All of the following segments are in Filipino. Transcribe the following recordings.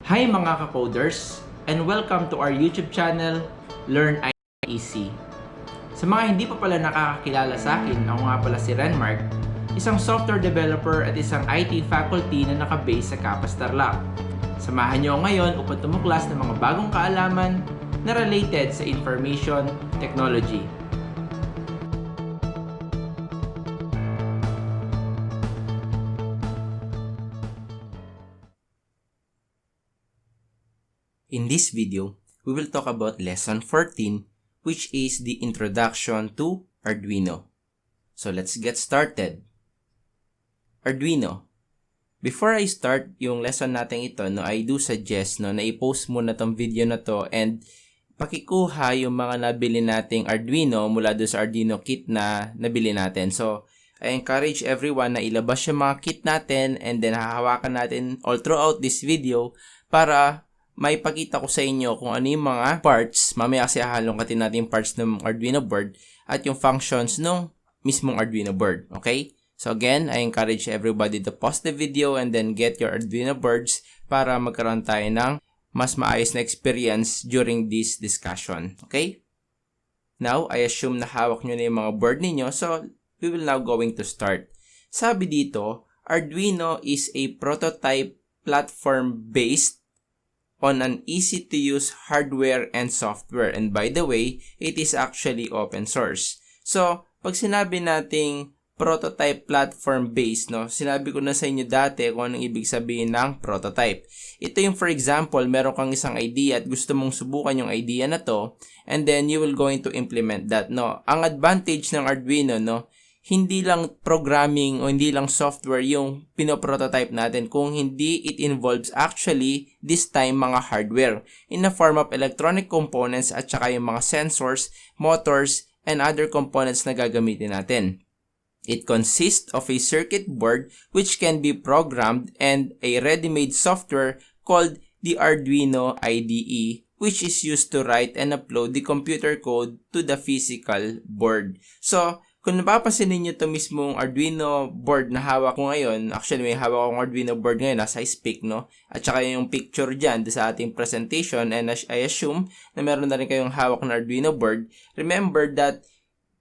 Hi mga ka-coders, and welcome to our YouTube channel, Learn IT Easy. Sa mga hindi pa pala nakakakilala sa akin, ako nga pala si Renmark, isang software developer at isang IT faculty na nakabase sa Kappas Tarlac. Samahan niyo ngayon upang tumuklas ng mga bagong kaalaman na related sa information technology. In this video, we will talk about Lesson 14, which is the Introduction to Arduino. So let's get started. Arduino. Before I start yung lesson natin ito, I do suggest na i-post muna tong video na to and pakikuha yung mga nabili nating Arduino mula doon sa Arduino kit na nabili natin. So, I encourage everyone na ilabas yung mga kit natin and then hahawakan natin all throughout this video para may pakita ko sa inyo kung ano yung mga parts, mamaya kasi hahalongkatin natin yung parts ng Arduino board at yung functions ng mismong Arduino board, okay? So again, I encourage everybody to pause the video and then get your Arduino boards para magkaroon tayo ng mas maayos na experience during this discussion, okay? Now, I assume na hawak nyo na yung mga board ninyo, so we will now going to start. Sabi dito, Arduino is a prototype platform based on an easy-to-use hardware and software. And by the way, it is actually open source. So, pag sinabi nating prototype platform-based, sinabi ko na sa inyo dati kung anong ibig sabihin ng prototype. Ito yung for example, meron kang isang idea at gusto mong subukan yung idea na to, and then you will going to implement that. Ang advantage ng Arduino, hindi lang programming o hindi lang software yung pinoprototype natin kung hindi it involves actually this time mga hardware in the form of electronic components at saka yung mga sensors, motors, and other components na gagamitin natin. It consists of a circuit board which can be programmed and a ready-made software called the Arduino IDE, which is used to write and upload the computer code to the physical board. So, kung napapansin ninyo ito mismong Arduino board na hawak ko ngayon, actually may hawak akong Arduino board ngayon, nasa speak, At saka yung picture dyan sa ating presentation, and I assume na meron na rin kayong hawak na Arduino board. Remember that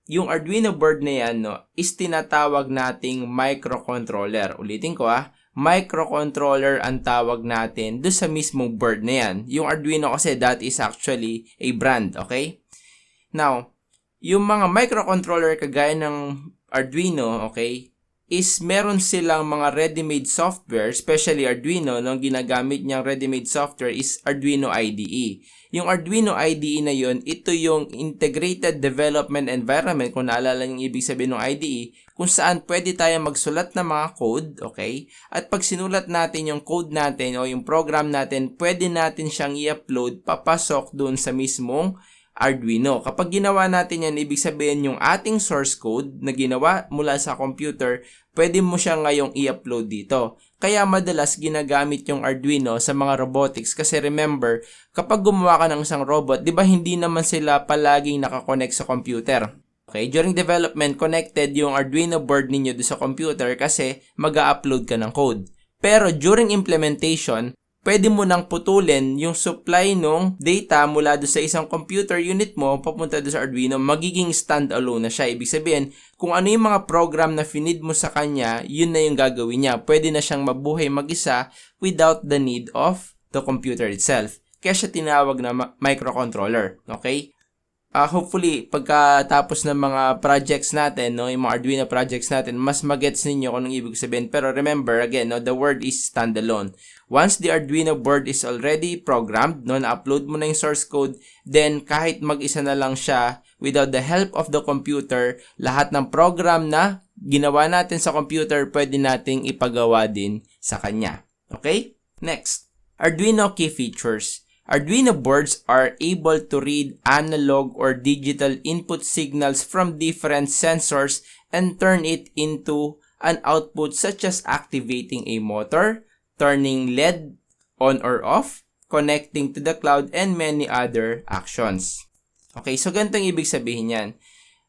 yung Arduino board na yan, is tinatawag nating microcontroller. Ulitin ko microcontroller ang tawag natin doon sa mismong board na yan. Yung Arduino kasi that is actually a brand, okay? Now, yung mga microcontroller kagaya ng Arduino, okay, is meron silang mga ready-made software, especially Arduino, ang ginagamit niyang ready-made software is Arduino IDE. Yung Arduino IDE na yun, ito yung Integrated Development Environment, kung naalala niyo ibig sabihin ng IDE, kung saan pwede tayo magsulat ng mga code, okay? At pag sinulat natin yung code natin o yung program natin, pwede natin siyang i-upload papasok doon sa mismong Arduino. Kapag ginawa natin yan, ibig sabihin yung ating source code na ginawa mula sa computer, pwede mo siya ngayong i-upload dito. Kaya madalas ginagamit yung Arduino sa mga robotics kasi remember, kapag gumawa ka ng isang robot, di ba hindi naman sila palaging nakakonect sa computer? Okay, during development, connected yung Arduino board ninyo sa computer kasi mag-upload ka ng code. Pero during implementation, pwede mo nang putulin yung supply ng data mula doon sa isang computer unit mo papunta doon sa Arduino, magiging standalone na siya. Ibig sabihin, kung ano yung mga program na finid mo sa kanya, yun na yung gagawin niya. Pwede na siyang mabuhay mag-isa without the need of the computer itself. Kaya siya tinawag na microcontroller. Okay? Hopefully, pagkatapos ng mga projects natin, yung mga Arduino projects natin, mas magets ninyo kung anong ibig sabihin. Pero remember, again, the word is standalone. Once the Arduino board is already programmed, na-upload mo na yung source code, then kahit mag-isa na lang siya, without the help of the computer, lahat ng program na ginawa natin sa computer, pwede nating ipagawa din sa kanya. Okay? Next, Arduino key features. Arduino boards are able to read analog or digital input signals from different sensors and turn it into an output such as activating a motor, turning LED on or off, connecting to the cloud, and many other actions. Okay, so ganito yung ibig sabihin yan.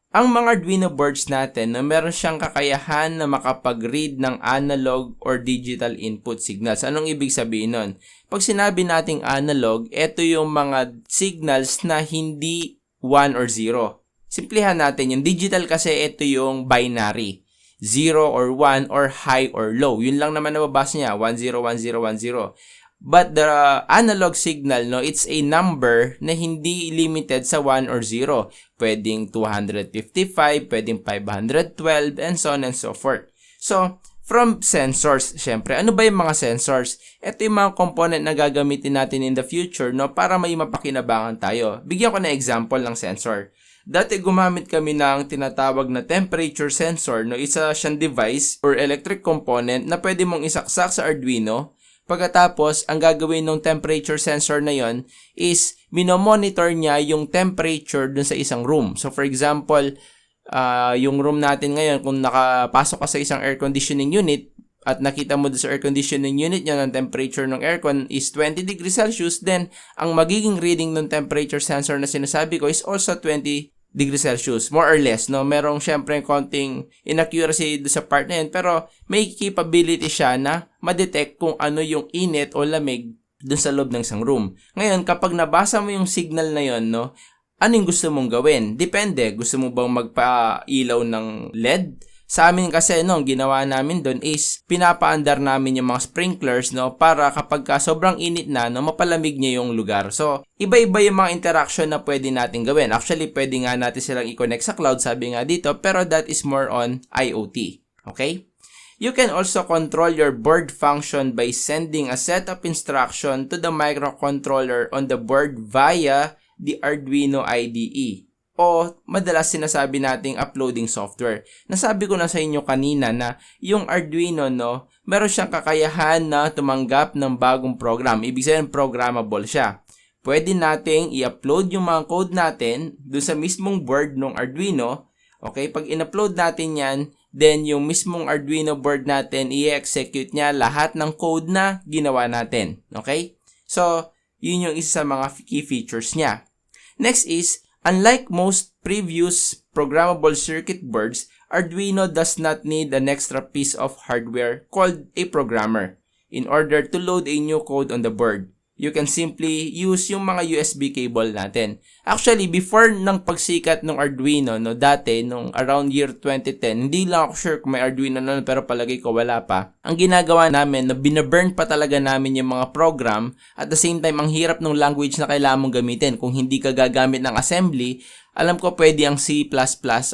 Ang mga Arduino boards natin, no, meron siyang kakayahan na makapag-read ng analog or digital input signals. Anong ibig sabihin nun? Pag sinabi nating analog, ito yung mga signals na hindi 1 or 0. Simplihan natin yung digital kasi ito yung binary. 0 or 1 or high or low. Yun lang naman nababasa niya, 10, 10, 10. But the analog signal, no, it's a number na hindi limited sa 1 or 0. Pwedeng 255, pwedeng 512, and so on and so forth. So, from sensors, syempre, ano ba yung mga sensors? Ito yung mga component na gagamitin natin in the future, no, para may mapakinabangan tayo. Bigyan ko na example ng sensor. Dati gumamit kami ng tinatawag na temperature sensor, no, isa siyang device or electric component na pwede mong isaksak sa Arduino. Pagkatapos, ang gagawin ng temperature sensor na yon is minomonitor niya yung temperature dun sa isang room. So for example, yung room natin ngayon, kung nakapasok ka sa isang air conditioning unit at nakita mo dun sa air conditioning unit niya ng temperature ng aircon is 20 degrees Celsius, then ang magiging reading ng temperature sensor na sinasabi ko is also 20 degrees Celsius, more or less, no? Merong syempre konting inaccuracy sa part na yun, pero may capability siya na ma-detect kung ano yung init o lamig dun sa loob ng isang room. Ngayon, kapag nabasa mo yung signal na yun, no, ano yung gusto mong gawin? Depende. Gusto mo bang magpa-ilaw ng LED? Sa amin kasi, no, ginawa namin doon is pinapaandar namin yung mga sprinklers, no, para kapag sobrang init na, no, mapalamig niya yung lugar. So, iba-iba yung mga interaction na pwede natin gawin. Actually, pwede nga natin silang i-connect sa cloud, sabi nga dito, pero that is more on IoT. Okay? You can also control your board function by sending a set of instruction to the microcontroller on the board via the Arduino IDE. O madalas sinasabi nating uploading software. Nasabi ko na sa inyo kanina na yung Arduino, no, meron siyang kakayahan na tumanggap ng bagong program. Ibig sabihin, programmable siya. Pwede nating i-upload yung mga code natin doon sa mismong board ng Arduino. Okay, pag in-upload natin yan, then yung mismong Arduino board natin, i-execute niya lahat ng code na ginawa natin. Okay? So, yun yung isa sa mga key features niya. Next is, unlike most previous programmable circuit boards, Arduino does not need an extra piece of hardware called a programmer in order to load a new code on the board. You can simply use yung mga USB cable natin. Actually, before ng pagsikat ng Arduino, no, dati, nung around year 2010, hindi lang ako sure kung may Arduino noon, pero palagay ko wala pa. Ang ginagawa namin, na binaburn pa talaga namin yung mga program, at the same time, ang hirap ng language na kailangan mong gamitin. Kung hindi ka gagamit ng assembly, alam ko pwede ang C++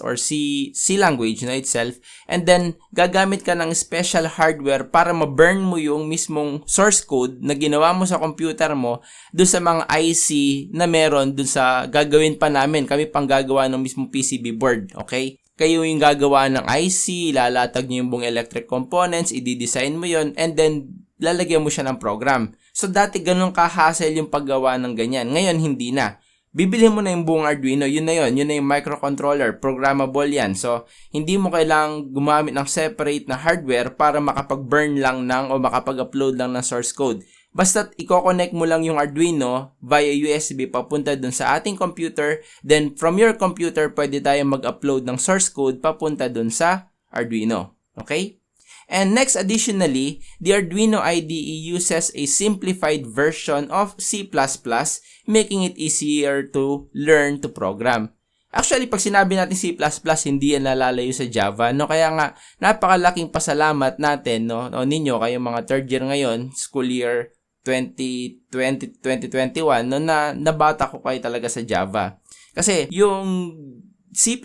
or C language na itself, and then gagamit ka ng special hardware para ma-burn mo yung mismong source code na ginawa mo sa computer mo doon sa mga IC na meron doon sa gagawin pa namin. Kami pang gagawa ng mismong PCB board, okay? Kayo yung gagawa ng IC, ilalatag nyo yung buong electric components, i-design mo yon, and then lalagyan mo siya ng program. So dati ganun ka-hassle yung paggawa ng ganyan. Ngayon hindi na. Bibili mo na yung buong Arduino, yun na yun na yung microcontroller, programmable yan. So, hindi mo kailangang gumamit ng separate na hardware para makapag-burn lang ng o makapag-upload lang ng source code. Basta't i-connect mo lang yung Arduino via USB papunta dun sa ating computer, then from your computer, pwede tayo mag-upload ng source code papunta dun sa Arduino. Okay? And next, additionally, the Arduino IDE uses a simplified version of C++, making it easier to learn to program. Actually, pag sinabi natin C++, hindi yan nalalayo sa Java, no? Kaya nga, napakalaking pasalamat natin, no? O ninyo, kayong mga third year ngayon, school year 2020-2021, no? Na nabata ko kayo talaga sa Java. Kasi, yung C++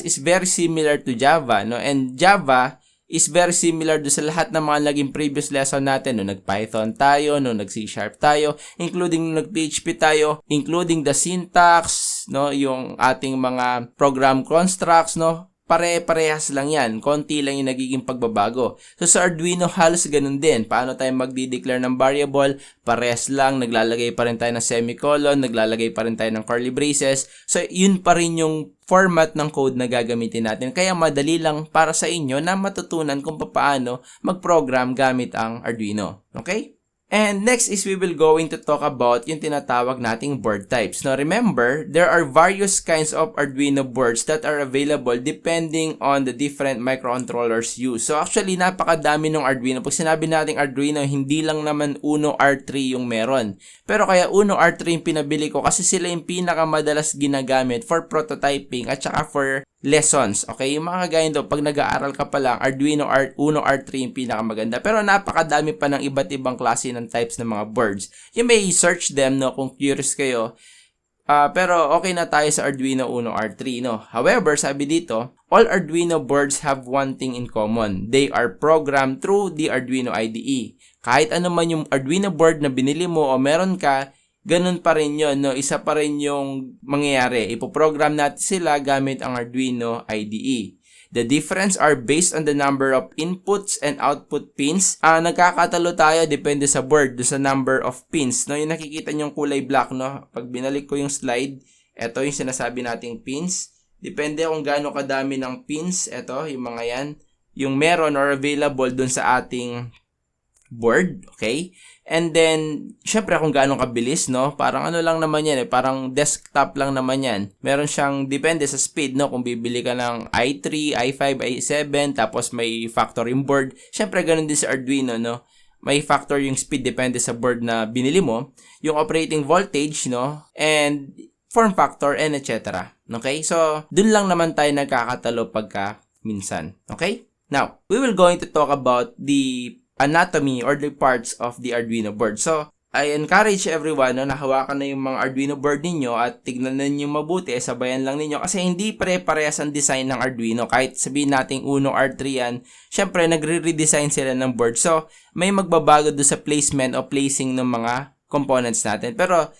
is very similar to Java, no? And Java is very similar do sa lahat ng mga naging previous lesson natin. No, nag-Python tayo, no, nag-C# tayo, including nag-PHP tayo, including the syntax, no, yung ating mga program constructs, no, pare-parehas lang yan. Konti lang yung nagiging pagbabago. So, sa Arduino, halos ganun din. Paano tayo magdi-declare ng variable? Parehas lang. Naglalagay pa rin tayo ng semicolon. Naglalagay pa rin tayo ng curly braces. So, yun pa rin yung format ng code na gagamitin natin. Kaya madali lang para sa inyo na matutunan kung paano mag-program gamit ang Arduino. Okay? And next is we will going to talk about yung tinatawag nating board types. Now remember, there are various kinds of Arduino boards that are available depending on the different microcontrollers used. So actually, napakadami ng Arduino. Pag sinabi nating Arduino, hindi lang naman Uno R3 yung meron. Pero kaya Uno R3 yung pinabili ko kasi sila yung pinakamadalas ginagamit for prototyping at saka for lessons. Okay, yung mga kagaya nito, pag nag-aaral ka pa lang, Uno R3 yung pinakamaganda. Pero napakadami pa ng iba't ibang klase ng types ng mga boards. You may search them, no, kung curious kayo. Pero okay na tayo sa Arduino Uno R3, no. However, sabi dito, all Arduino boards have one thing in common. They are programmed through the Arduino IDE. Kahit ano man yung Arduino board na binili mo o meron ka, ganun pa rin yun, no? Isa pa rin yung mangyayari. Ipoprogram natin sila gamit ang Arduino IDE. The difference are based on the number of inputs and output pins. Nagkakatalo tayo, depende sa board, sa number of pins. No? Yung nakikita nyo yung kulay black, no? Pag binalik ko yung slide, ito yung sinasabi nating pins. Depende kung gaano kadami ng pins. Ito, yung mga yan. Yung meron or available dun sa ating board, okay? And then, syempre kung gaano kabilis, no? Parang ano lang naman yan, parang desktop lang naman yan. Meron siyang, depende sa speed, no? Kung bibili ka ng i3, i5, i7, tapos may factor yung board. Syempre, ganun din sa Arduino, no? May factor yung speed, depende sa board na binili mo. Yung operating voltage, no? And form factor, and etc. Okay? So, dun lang naman tayo nagkakatalo pagka minsan. Okay? Now, we will going to talk about the anatomy or the parts of the Arduino board. So, I encourage everyone na hawakan na yung mga Arduino board ninyo at tignan ninyo mabuti, sabayan lang ninyo kasi hindi pare-parehas ang design ng Arduino. Kahit sabihin nating Uno R3 yan, syempre nagre-redesign sila ng board. So, may magbabago do sa placement o placing ng mga components natin. Pero,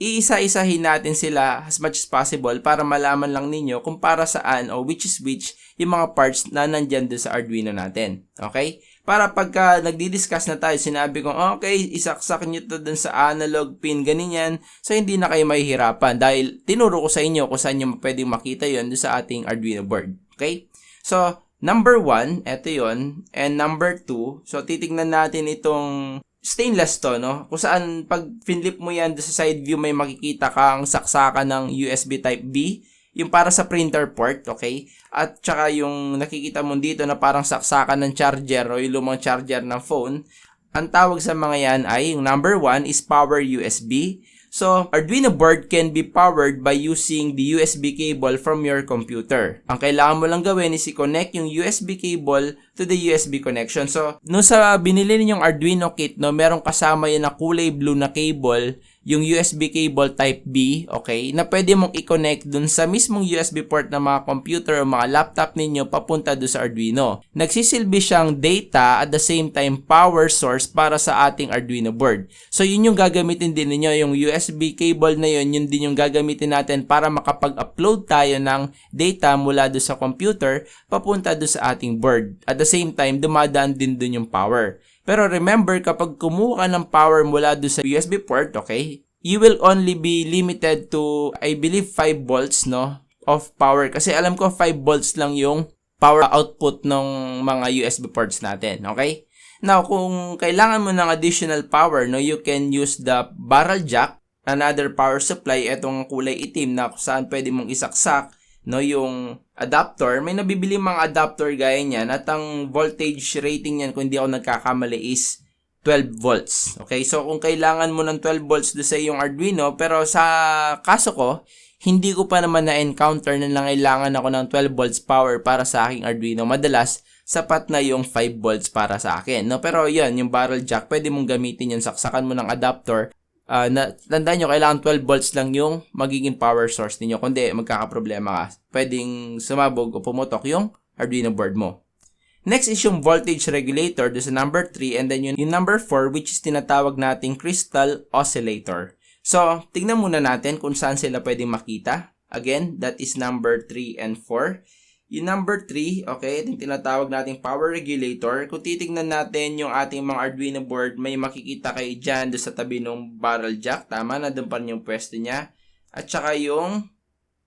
iisa-isahin natin sila as much as possible para malaman lang ninyo kung para saan o which is which yung mga parts na nandyan do sa Arduino natin. Okay? Para pagka nagdi-discuss na tayo, sinabi ko, okay, isaksak nyo to dun sa analog pin, ganyan. So, hindi na kayo mahihirapan dahil tinuro ko sa inyo kung saan nyo pwedeng makita yon dun sa ating Arduino board. Okay? So, number 1, eto yon. And number 2, so titignan natin itong stainless to, no? Kung saan pag pinlip mo yan dun sa side view, may makikita kang saksakan ng USB Type B. Yung para sa printer port, okay? At saka yung nakikita mo dito na parang saksakan ng charger o yung lumang charger ng phone. Ang tawag sa mga yan ay, yung number 1 is power USB. So, Arduino board can be powered by using the USB cable from your computer. Ang kailangan mo lang gawin is i-connect yung USB cable to the USB connection. So, no sa binili ninyong Arduino kit, no, merong kasama yan na kulay blue na cable, yung USB cable type B, okay, na pwede mong i-connect dun sa mismong USB port ng mga computer o mga laptop ninyo papunta dun sa Arduino. Nagsisilbi siyang data at the same time power source para sa ating Arduino board. So, yun yung gagamitin din ninyo, yung USB cable na yun din yung gagamitin natin para makapag-upload tayo ng data mula dun sa computer papunta dun sa ating board. At the same time, dumadaan din dun yung power. Pero remember, kapag kumuha ka ng power mula doon sa USB port, okay, you will only be limited to, I believe, 5 volts, no, of power. Kasi alam ko 5 volts lang yung power output ng mga USB ports natin, okay? Now, kung kailangan mo ng additional power, no, you can use the barrel jack, another power supply, etong kulay itim na kung saan pwede mong isaksak, no, yung adapter. May nabibili mga adapter gaya niyan at ang voltage rating niyan, kung hindi ako nagkakamali, is 12 volts. Okay, so kung kailangan mo ng 12 volts do sa iyong Arduino, pero sa kaso ko, hindi ko pa naman na-encounter na nangailangan ako ng 12 volts power para sa aking Arduino. Madalas, sapat na yung 5 volts para sa akin, no? Pero yan, yung barrel jack, pwede mong gamitin yun, saksakan mo ng adapter. Tandaan nyo, kailangan 12 volts lang yung magiging power source ninyo. Kundi magkakaproblema ka, pwedeng sumabog o pumutok yung Arduino board mo. Next is yung voltage regulator, do sa number 3, and then yung number 4, which is tinatawag nating crystal oscillator. So, tignan muna natin kung saan sila pwedeng makita. Again, that is number 3 and 4. Yung number 3, okay, yung tinatawag nating power regulator. Kung titignan natin yung ating mga Arduino board, may makikita kayo dyan doon sa tabi ng barrel jack. Tama, nandun pa rin yung pwesto niya. At saka yung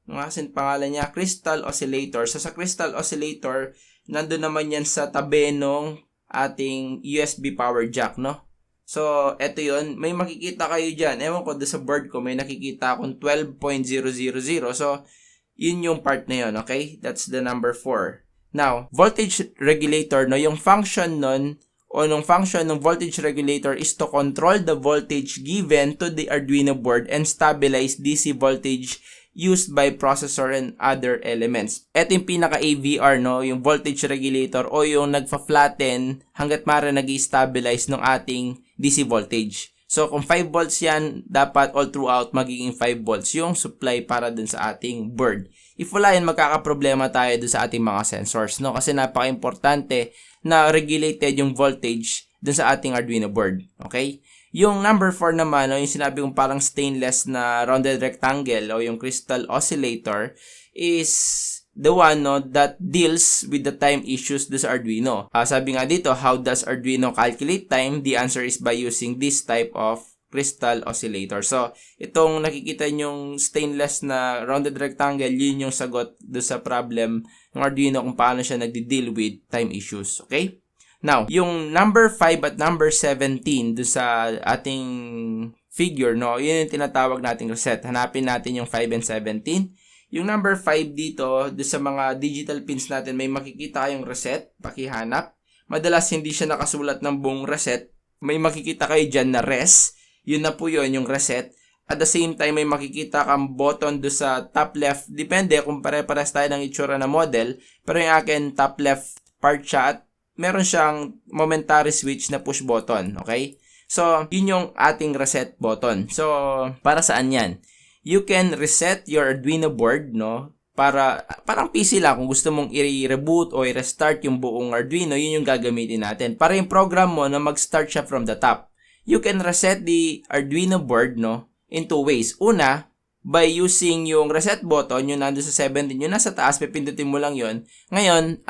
asin pangalan niya, crystal oscillator. So, sa crystal oscillator, nandun naman yan sa tabi ng ating USB power jack, no? So, eto yun. May makikita kayo dyan. Ewan ko, sa board ko, may nakikita akong 12.000. So, yun yung part na yun, okay? That's the number 4. Now, voltage regulator, no, yung function nun, o nung function ng voltage regulator is to control the voltage given to the Arduino board and stabilize DC voltage used by processor and other elements. Ito yung pinaka-AVR, no, yung voltage regulator o yung nagfa-flatten hanggat maaari nag-stabilize ng ating DC voltage. So, kung 5 volts yan, dapat all throughout magiging 5 volts yung supply para dun sa ating board. If wala yan, magkakaproblema tayo dun sa ating mga sensors, no? Kasi napaka-importante na regulated yung voltage dun sa ating Arduino board. Okay? Yung number 4 naman, no, yung sinabi kong parang stainless na rounded rectangle o yung crystal oscillator is the one, no, that deals with the time issues do sa Arduino. Sabi nga dito, how does Arduino calculate time? The answer is by using this type of crystal oscillator. So, itong nakikita nyong stainless na rounded rectangle, yun yung sagot do sa problem ng Arduino kung paano siya nagdi-deal with time issues. Okay? Now, yung number 5 at number 17 do sa ating figure, no, yun yung tinatawag nating reset. Hanapin natin yung 5 and 17. Yung number 5 dito, sa mga digital pins natin, may makikita kayong reset, pakihanap. Madalas hindi siya nakasulat ng buong reset. May makikita kayo dyan na res. Yun na po yun, yung reset. At the same time, may makikita kang button sa top left. Depende kung pare-pares tayo ng itsura na model. Pero yung akin, top left part siya at meron siyang momentary switch na push button. Okay? So, yun yung ating reset button. So, para saan yan? You can reset your Arduino board, no? Parang PC lang. Kung gusto mong i-reboot o i-restart yung buong Arduino, yun yung gagamitin natin. Para yung program mo na mag-start siya from the top. You can reset the Arduino board, no, in 2 ways. Una, by using yung reset button, yung nandun sa 17, yung nasa taas, pipindutin mo lang yun. Ngayon,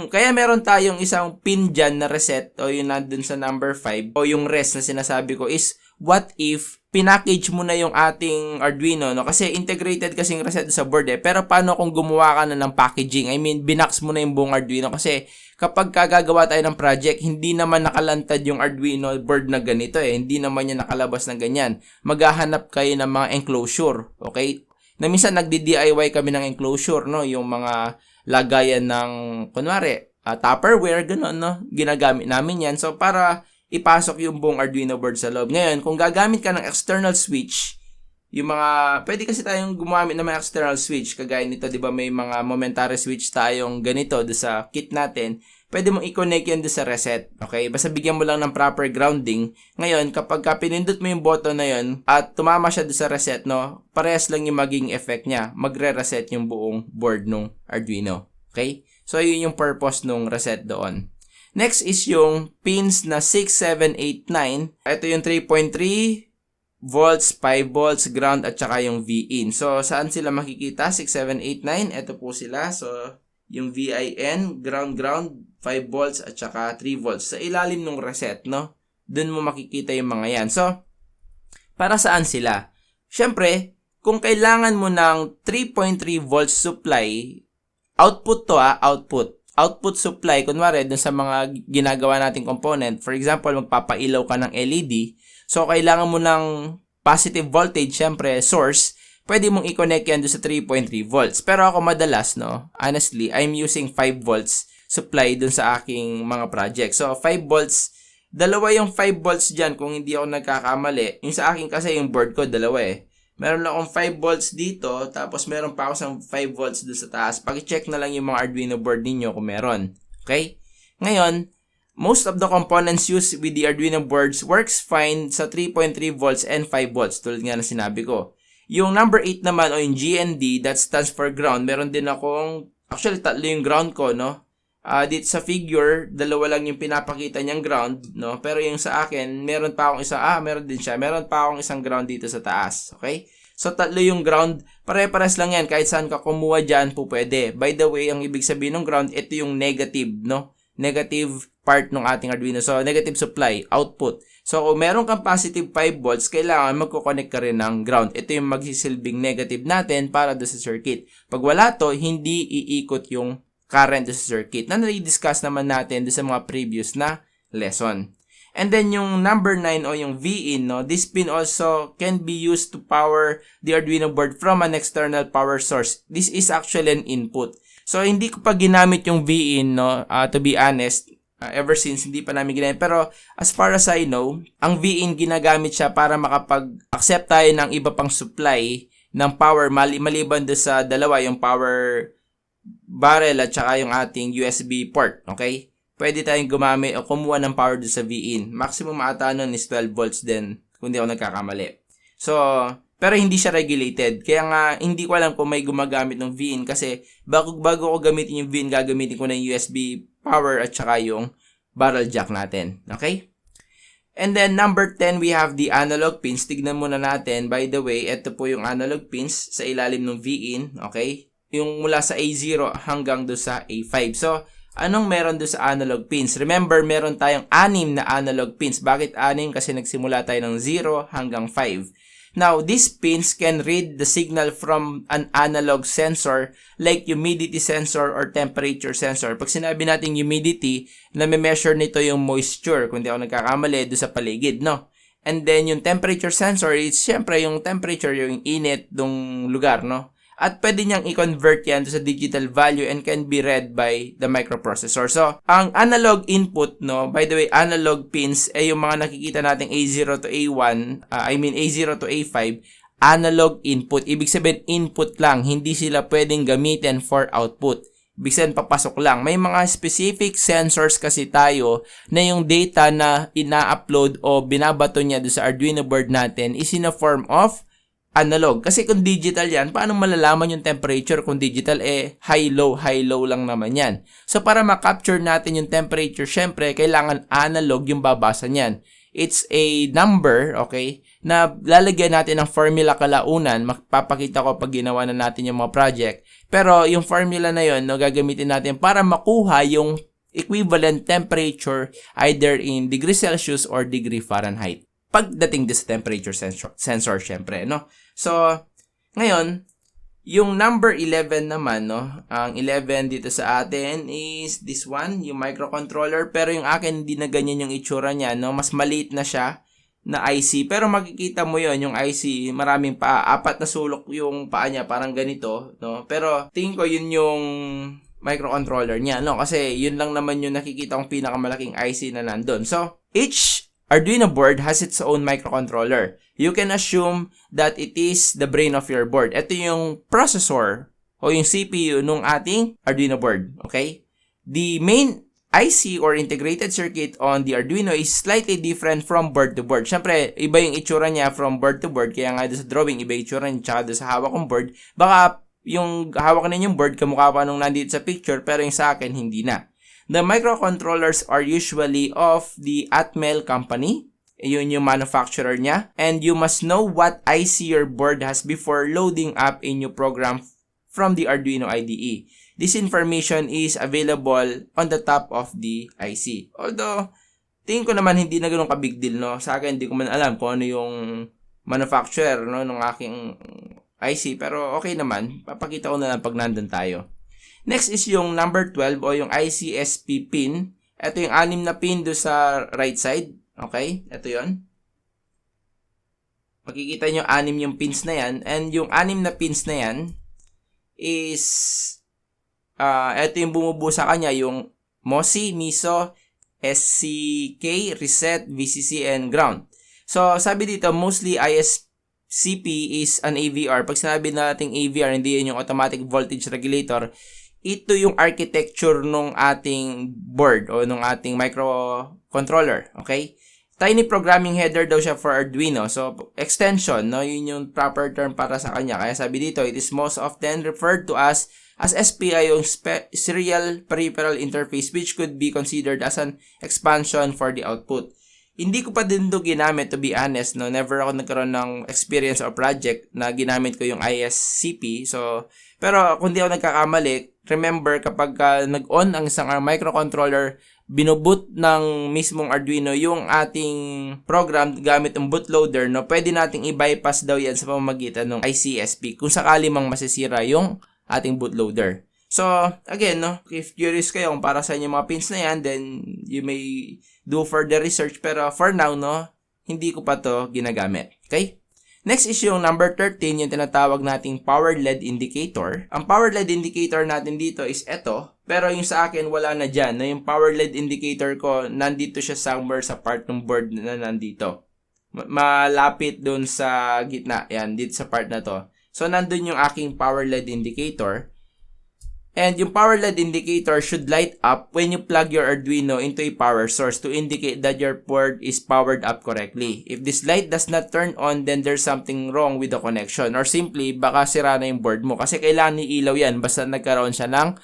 kaya meron tayong isang pin dyan na reset, o yung nandun sa number 5, o yung rest na sinasabi ko is, what if pinackage mo na yung ating Arduino, no? Kasi integrated kasing reset sa board eh. Pero paano kung gumawa ka na ng packaging? I mean, binax mo na yung buong Arduino. Kasi kapag gagawa tayo ng project, hindi naman nakalantad yung Arduino board na ganito eh. Hindi naman yan nakalabas ng ganyan. Maghahanap kayo ng mga enclosure. Okay? Na minsan nagdi-DIY kami ng enclosure, no? Yung mga lagayan ng, kunwari, Tupperware, gano'n, no? Ginagamit namin yan. So, para ipasok yung buong Arduino board sa loob. Ngayon, kung gagamit ka ng external switch, yung mga, pwede kasi tayong gumamit ng mga external switch, kagaya nito, di ba may mga momentary switch tayong ganito do sa kit natin, pwede mong i-connect yan do sa reset, okay? Basta bigyan mo lang ng proper grounding. Ngayon, kapag pinindot mo yung button na yun, at tumama siya do sa reset, no, parehas lang yung maging effect niya, magre-reset yung buong board ng Arduino, okay? So, yun yung purpose ng reset doon. Next is yung pins na 6, 7, 8, 9. Ito yung 3.3 volts, 5 volts, ground, at saka yung VIN. So, saan sila makikita? 6, 7, 8, 9. Ito po sila. So, yung VIN, ground, 5 volts, at saka 3 volts. Sa ilalim ng reset, no? Doon mo makikita yung mga yan. So, para saan sila? Siyempre, kung kailangan mo ng 3.3 volts supply, output to output supply, kunwari, dun sa mga ginagawa nating component, for example, magpapailaw ka ng LED, so kailangan mo ng positive voltage, syempre, source, pwede mong i-connect yan dun sa 3.3 volts. Pero ako madalas, no, honestly, I'm using 5 volts supply dun sa aking mga project. So, 5 volts, dalawa yung 5 volts dyan kung hindi ako nagkakamali. Yung sa akin kasi, yung board ko, dalawa eh. Meron lang akong 5 volts dito, tapos meron pa ako sa 5 volts doon sa taas. Paki-check na lang yung mga Arduino board ninyo kung meron. Okay? Ngayon, most of the components used with the Arduino boards works fine sa 3.3 volts and 5 volts, tulad nga na sinabi ko. Yung number 8 naman, o yung GND, that stands for ground, meron din akong, actually, tatlo yung ground ko, no? Dito sa figure, dalawa lang yung pinapakita niyang ground, no? Pero yung sa akin, meron pa akong meron din siya. Meron pa akong isang ground dito sa taas, okay? So, tatlo yung ground. Pare-pares lang yan. Kahit saan ka kumuha dyan po pwede. By the way, ang ibig sabihin ng ground, ito yung negative, no? Negative part ng ating Arduino. So, negative supply, output. So, kung meron kang positive 5 volts, kailangan magkoconnect ka rin ng ground. Ito yung magsisilbing negative natin para doon sa circuit. Pag wala to, hindi iikot yung current sa circuit na nai-discuss naman natin sa mga previous na lesson. And then yung number 9 o yung VIN, no, this pin also can be used to power the Arduino board from an external power source. This is actually an input. So hindi ko pa ginamit yung VIN, no, to be honest, ever since hindi pa namin ginamit. Pero as far as I know, ang VIN ginagamit siya para makapag-accept tayo ng iba pang supply ng power maliban doon sa dalawa, yung power barrel at saka yung ating USB port, okay? Pwede tayong gumamit o kumuha ng power doon sa VIN. Maximum ata nun is 12 volts din, kung di ako nagkakamali. So, pero hindi siya regulated. Kaya nga, hindi ko alam kung may gumagamit ng VIN kasi bago ko gamitin yung VIN, gagamitin ko na yung USB power at saka yung barrel jack natin. Okay? And then, number 10, we have the analog pins. Tignan muna natin. By the way, ito po yung analog pins sa ilalim ng VIN. Okay? Yung mula sa A0 hanggang do sa A5. So, anong meron doon sa analog pins? Remember, meron tayong 6 na analog pins. Bakit 6? Kasi nagsimula tayo ng 0 hanggang 5. Now, these pins can read the signal from an analog sensor like humidity sensor or temperature sensor. Pag sinabi natin humidity, na-measure nito yung moisture, kung di ako nagkakamali, doon sa paligid, no? And then, yung temperature sensor is syempre yung temperature, yung init ng lugar, no? At pwede niyang i-convert yan sa digital value and can be read by the microprocessor. So, ang analog input, no, by the way, analog pins ay yung mga nakikita nating A0 to A1, A0 to A5, analog input. Ibig sabihin, input lang. Hindi sila pwedeng gamitin for output. Ibig sabihin, papasok lang. May mga specific sensors kasi tayo na yung data na ina-upload o binabato niya doon sa Arduino board natin is in a form of analog. Kasi kung digital yan, paano malalaman yung temperature kung digital? High-low lang naman yan. So, para ma-capture natin yung temperature, syempre, kailangan analog yung babasa niyan. It's a number, okay, na lalagyan natin ng formula kalaunan. Magpapakita ko pag ginawa na natin yung mga project. Pero, yung formula na yun, no, gagamitin natin para makuha yung equivalent temperature either in degree Celsius or degree Fahrenheit. Pagdating din sa temperature sensor syempre, no? So, ngayon, yung number 11 naman, no? Ang 11 dito sa atin is this one, yung microcontroller. Pero yung akin, hindi na ganyan yung itsura niya, no? Mas maliit na siya na IC. Pero makikita mo yon yung IC, maraming paa. 4 na sulok yung paa niya, parang ganito, no? Pero tingin ko yun yung microcontroller niya, no? Kasi yun lang naman yung nakikita kong pinakamalaking IC na nandun. So, each Arduino board has its own microcontroller. You can assume that it is the brain of your board. Ito yung processor o yung CPU nung ating Arduino board. Okay? The main IC or integrated circuit on the Arduino is slightly different from board to board. Siyempre, iba yung itsura niya from board to board. Kaya nga sa drawing, iba yung itsura niya tsaka sa hawak kong board. Baka yung hawak ninyong board, kamukha pa nung nandito sa picture, pero yung sa akin, hindi na. The microcontrollers are usually of the Atmel company. Yun yung manufacturer niya. And you must know what IC your board has before loading up a new program from the Arduino IDE. This information is available on the top of the IC. Although, tingin ko naman hindi na ganun ka-big deal, no? Sa akin, hindi ko man alam kung ano yung manufacturer, no, ng aking IC. Pero okay naman. Papakita ko na lang pag nandun tayo. Next is yung number 12 o yung ICSP pin. Ito yung 6 na pin do sa right side. Okay? Ito yon. Makikita nyo 6 yung pins na yan. And yung 6 na pins na yan is ito yung bumubuo sa kanya. Yung MOSI, MISO, SCK, Reset, VCC, and Ground. So, sabi dito, mostly ISCP is an AVR. Pag sinabi natin AVR, hindi yun yung automatic voltage regulator. Ito yung architecture nung ating board o nung ating microcontroller, okay? Tiny programming header daw siya for Arduino. So, extension, no? Yun yung proper term para sa kanya. Kaya sabi dito, it is most often referred to as SPI, yung Serial Peripheral Interface, which could be considered as an expansion for the output. Hindi ko pa din ito ginamit, to be honest, no? Never ako nagkaroon ng experience or project na ginamit ko yung ISCP. So, pero kung di ako nagkakamali, remember kapag nag-on ang isang microcontroller, binuboot ng mismong Arduino yung ating program gamit ang bootloader, no? Pwede nating i-bypass daw yan sa pamamagitan ng ICSP kung sakali mang masisira yung ating bootloader. So, again, no, if curious kayo kung para sa inyo mga pins na yan, then you may do further research. Pero for now, no, hindi ko pa to ginagamit. Okay? Next is yung number 13, yung tinatawag nating power LED indicator. Ang power LED indicator natin dito is eto, pero yung sa akin wala na dyan. No? Yung power LED indicator ko, nandito siya somewhere sa part ng board na nandito. Malapit dun sa gitna. Yan, dito sa part na to. So, nandun yung aking power LED indicator. And yung power LED indicator should light up when you plug your Arduino into a power source to indicate that your board is powered up correctly. If this light does not turn on, then there's something wrong with the connection. Or simply, baka sira na yung board mo. Kasi kailangan iilaw yan basta nagkaroon siya ng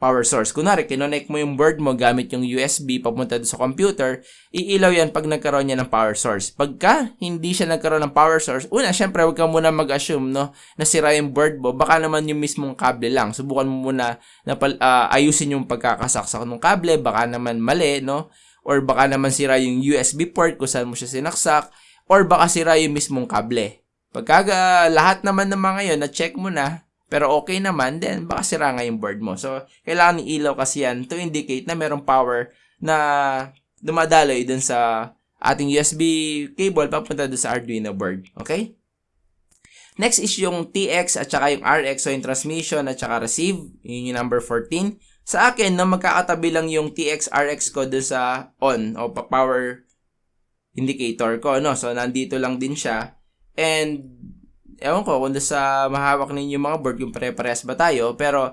power source. Kunwari, kinonect mo yung board mo gamit yung USB papunta sa computer, iilaw yan pag nagkaroon niya ng power source. Pagka hindi siya nagkaroon ng power source, una, syempre, huwag ka muna mag-assume, no, na sira yung board mo. Baka naman yung mismong kable lang. Subukan mo muna na ayusin yung pagkakasaksak ng kable. Baka naman mali, no? Or baka naman sira yung USB port kung saan mo siya sinaksak. Or baka sira yung mismong kable. Pagka lahat naman ng mga yun, na-check mo na, pero okay naman, then baka sira nga yung board mo. So, kailangan ilaw kasi yan to indicate na merong power na dumadaloy dun sa ating USB cable papunta dun sa Arduino board. Okay? Next is yung TX at saka yung RX, so yung transmission at saka receive. Yun yung number 14. Sa akin, no, magkakatabi lang yung TX, RX ko dun sa on o power indicator ko. No? So, nandito lang din siya. And ewan ko kung sa mahawak ninyo mga board kung pare-parehas ba tayo, pero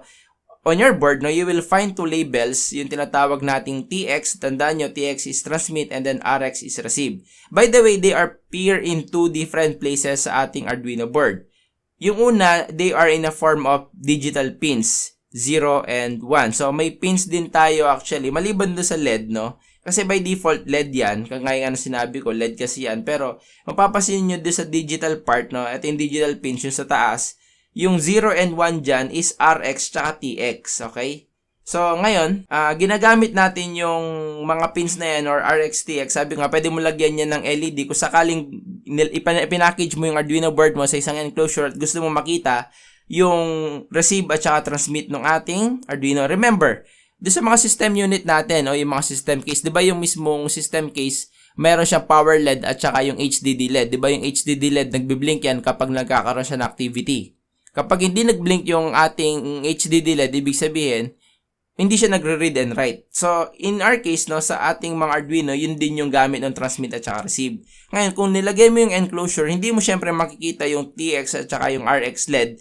on your board, no, you will find two labels, yung tinatawag nating TX. Tandaan nyo, TX is transmit and then RX is receive. By the way, they appear in two different places sa ating Arduino board. Yung una, they are in a form of digital pins, 0 and 1. So, may pins din tayo actually, maliban doon sa LED, no? Kasi by default, LED yan. Kagaya nga na sinabi ko, LED kasi yan. Pero, mapapasin nyo doon sa digital part, no? At yung digital pins yung sa taas, yung 0 and 1 dyan is RX tsaka TX, okay? So, ngayon, ginagamit natin yung mga pins na yan or RX, TX. Sabi nga, pwede mo lagyan yan ng LED. Kung sakaling ipinackage mo yung Arduino board mo sa isang enclosure at gusto mo makita yung receive at saka transmit ng ating Arduino. Remember, doon sa mga system unit natin o yung mga system case, 'di ba yung mismong system case, meron siyang power LED at saka yung HDD LED. 'Di ba yung HDD LED nagbi-blink yan kapag nagkakaroon siya ng activity. Kapag hindi nag-blink yung ating HDD LED, ibig sabihin, hindi siya nagre-read and write. So, in our case, no, sa ating mga Arduino, yun din yung gamit ng transmit at saka receive. Ngayon, kung nilagay mo yung enclosure, hindi mo syempre makikita yung TX at saka yung RX LED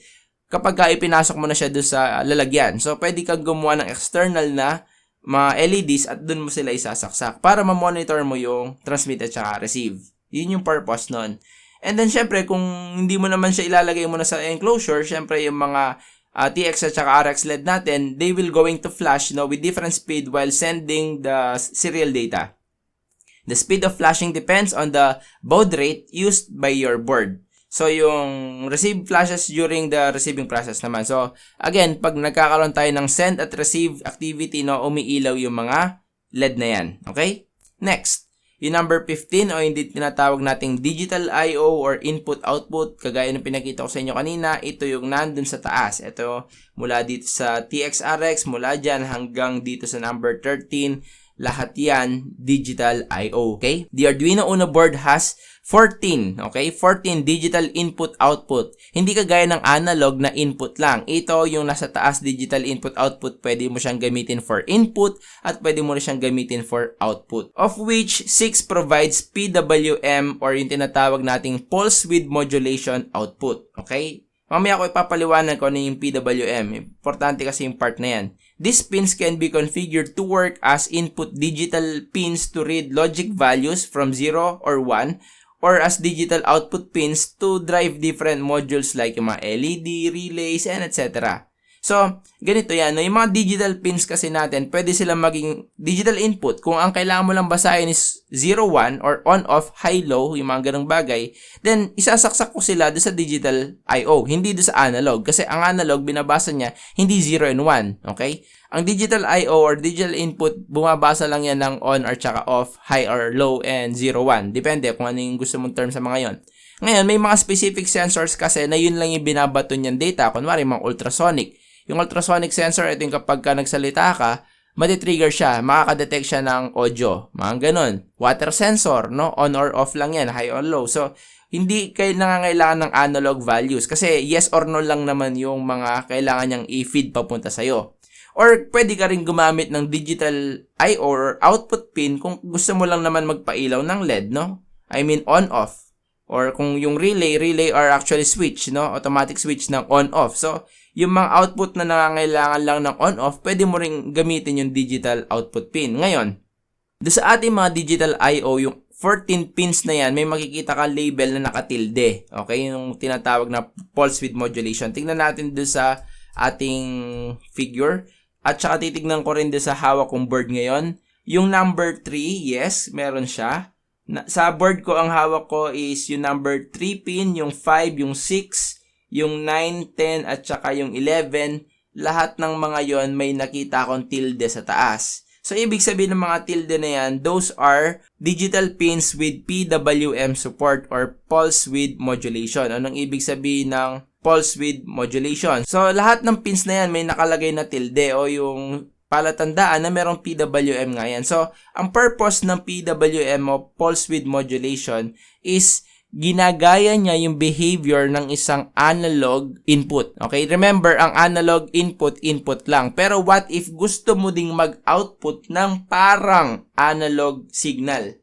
kapag ipinasok mo na siya doon sa lalagyan. So, pwede kang gumawa ng external na mga LEDs at doon mo sila isasaksak para ma-monitor mo yung transmit at saka receive. Yun yung purpose nun. And then, syempre, kung hindi mo naman siya ilalagay mo na sa enclosure, syempre, yung mga TX at saka RX LED natin, they will going to flash, no, with different speed while sending the serial data. The speed of flashing depends on the baud rate used by your board. So, yung receive flashes during the receiving process naman. So, again, pag nagkakaroon tayo ng send at receive activity, no, umiilaw yung mga LED na yan. Okay? Next, yung number 15 o hindi tinatawag nating digital I/O or input-output. Kagaya ng pinakita ko sa inyo kanina, ito yung nandun sa taas. Ito, mula dito sa TX-RX, mula dyan hanggang dito sa number 13. Lahat yan, digital I/O. Okay? The Arduino Uno board has 14, okay? 14 digital input-output. Hindi kagaya ng analog na input lang. Ito yung nasa taas, digital input-output. Pwede mo siyang gamitin for input at pwede mo rin siyang gamitin for output. Of which, 6 provides PWM or yung tinatawag nating pulse width modulation output. Okay? Mamaya ko ipapaliwanag ko ano yung PWM. Importante kasi yung part na yan. These pins can be configured to work as input digital pins to read logic values from 0 or 1 or as digital output pins to drive different modules like yung mga LED, relays, and etc. So, ganito yan. No? Yung mga digital pins kasi natin, pwede silang maging digital input. Kung ang kailangan mo lang basahin is 0, 1 or on, off, high, low, yung mga ganong bagay, then isasaksak ko sila doon sa digital I/O, hindi doon sa analog. Kasi ang analog, binabasa niya, hindi 0 and 1. Okay? Ang digital I/O or digital input, bumabasa lang yan ng on or tsaka off, high or low, and 0, 1. Depende kung ano yung gusto mong term sa mga yon. Ngayon, may mga specific sensors kasi na yun lang yung binabato niyang data. Kunwari, mga ultrasonic. Yung ultrasonic sensor, ito yung kapag ka nagsalita ka, matitrigger siya, makakadetect siya ng audio, mga ganun. Water sensor, no? On or off lang yan, high or low. So, hindi kayo nangangailangan ng analog values kasi yes or no lang naman yung mga kailangan niyang i-feed papunta sa'yo. Or pwede ka rin gumamit ng digital I/O or output pin kung gusto mo lang naman magpailaw ng LED, no? I mean on-off. Or kung yung relay are actually switch, no? Automatic switch ng on-off. So, yung mga output na nangangailangan lang ng on-off, pwede mo rin gamitin yung digital output pin. Ngayon, doon sa ating mga digital I/O, yung 14 pins na yan, may makikita ka label na nakatilde. Okay? Yung tinatawag na pulse width modulation. Tingnan natin doon sa ating figure. At saka titignan ko rin doon sa hawak kong board ngayon. Yung number 3, yes, meron siya. Sa board ko, ang hawak ko is yung number 3 pin, yung 5, yung 6, yung 9, 10, at saka yung 11. Lahat ng mga yon may nakita akong tilde sa taas. So, ibig sabihin ng mga tilde na yan, those are digital pins with PWM support or pulse width modulation. Anong ibig sabihin ng pulse width modulation? So, lahat ng pins na yan may nakalagay na tilde o yung palatandaan na merong PWM nga yan. So, ang purpose ng PWM o pulse width modulation is ginagaya niya yung behavior ng isang analog input. Okay? Remember, ang analog input lang. Pero what if gusto mo ding mag-output ng parang analog signal?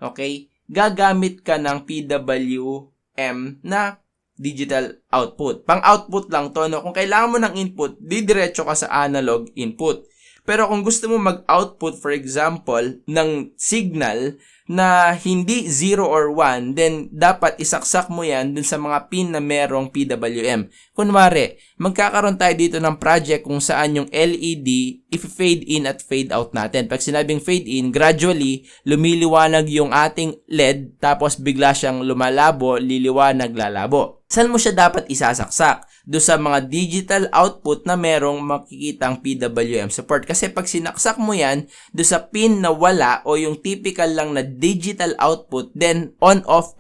Okay? Gagamit ka ng PWM na digital output. Pang-output lang to, no? Kung kailangan mo ng input, didiretso ka sa analog input. Pero kung gusto mo mag-output, for example, ng signal na hindi 0 or 1, then dapat isaksak mo yan dun sa mga pin na merong PWM. Kunwari, magkakaroon tayo dito ng project kung saan yung LED if-fade in at fade out natin. Pag sinabing fade in, gradually, lumiliwanag yung ating LED, tapos bigla siyang lumalabo, liliwanag, lalabo. Saan mo siya dapat isasaksak? Doon sa mga digital output na merong makikitang PWM support. Kasi pag sinaksak mo yan, doon sa pin na wala o yung typical lang na digital output, then on-off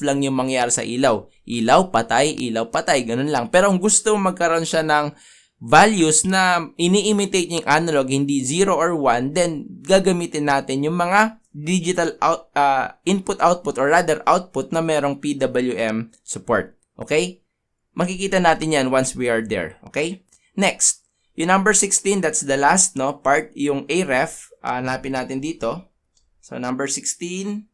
lang yung mangyari sa ilaw. Ilaw, patay, ganun lang. Pero kung gusto mo magkaroon siya ng values na ini-imitate yung analog, hindi 0 or 1, then gagamitin natin yung mga digital input-output or rather output na merong PWM support. Okay? Makikita natin yan once we are there. Okay? Next, yung number 16, that's the last part, yung A-ref. Hanapin natin dito. So, number 16,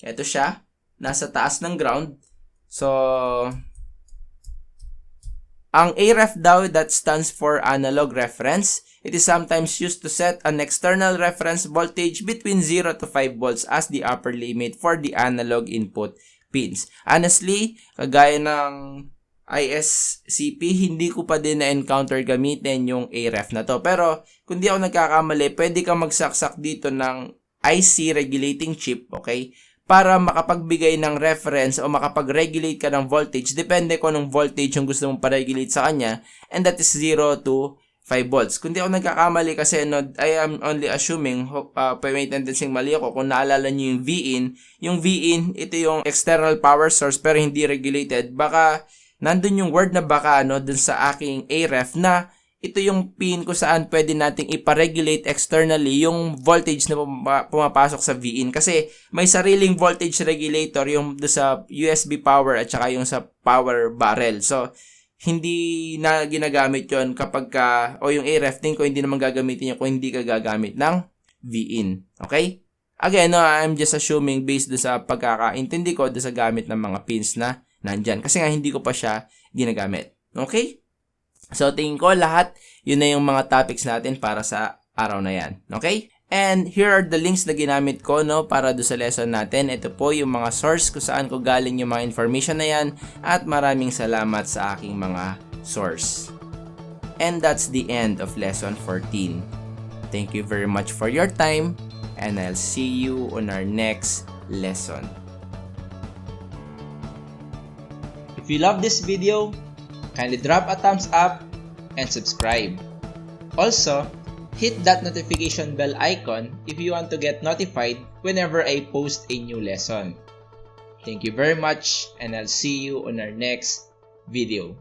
ito siya. Nasa taas ng ground. So, ang A-ref daw, that stands for analog reference. It is sometimes used to set an external reference voltage between 0 to 5 volts as the upper limit for the analog input pins. Honestly, kagaya ng ISCP, hindi ko pa din na-encounter gamitin yung A-ref na to. Pero, kung di ako nagkakamali, pwede kang magsaksak dito ng IC regulating chip, okay? Para makapagbigay ng reference o makapag-regulate ka ng voltage, depende kung anong voltage yung gusto mong pa-regulate sa kanya, and that is 0 to 5 volts. Kung di ako nagkakamali kasi I am only assuming, may tendency mali ako, kung naalala nyo yung VIN, ito yung external power source pero hindi regulated. Baka nandun yung word na baka dun sa aking A-ref na ito yung pin kung saan pwede nating iparegulate externally yung voltage na pumapasok sa VIN. Kasi may sariling voltage regulator yung sa USB power at saka yung sa power barrel. So, hindi na ginagamit yon kapag o yung A-ref din ko hindi naman gagamitin yun kung hindi ka gagamit ng VIN. Okay? Again, I'm just assuming based sa pagkakaintindi ko sa gamit ng mga pins na nandyan. Kasi nga hindi ko pa siya ginagamit. Okay? So, tingin ko lahat, yun na yung mga topics natin para sa araw na yan. Okay? And here are the links na ginamit ko para do sa lesson natin. Ito po yung mga source kung saan ko galing yung mga information na yan. At maraming salamat sa aking mga source. And that's the end of lesson 14. Thank you very much for your time. And I'll see you on our next lesson. If you love this video, kindly drop a thumbs up and subscribe. Also, hit that notification bell icon if you want to get notified whenever I post a new lesson. Thank you very much and I'll see you on our next video.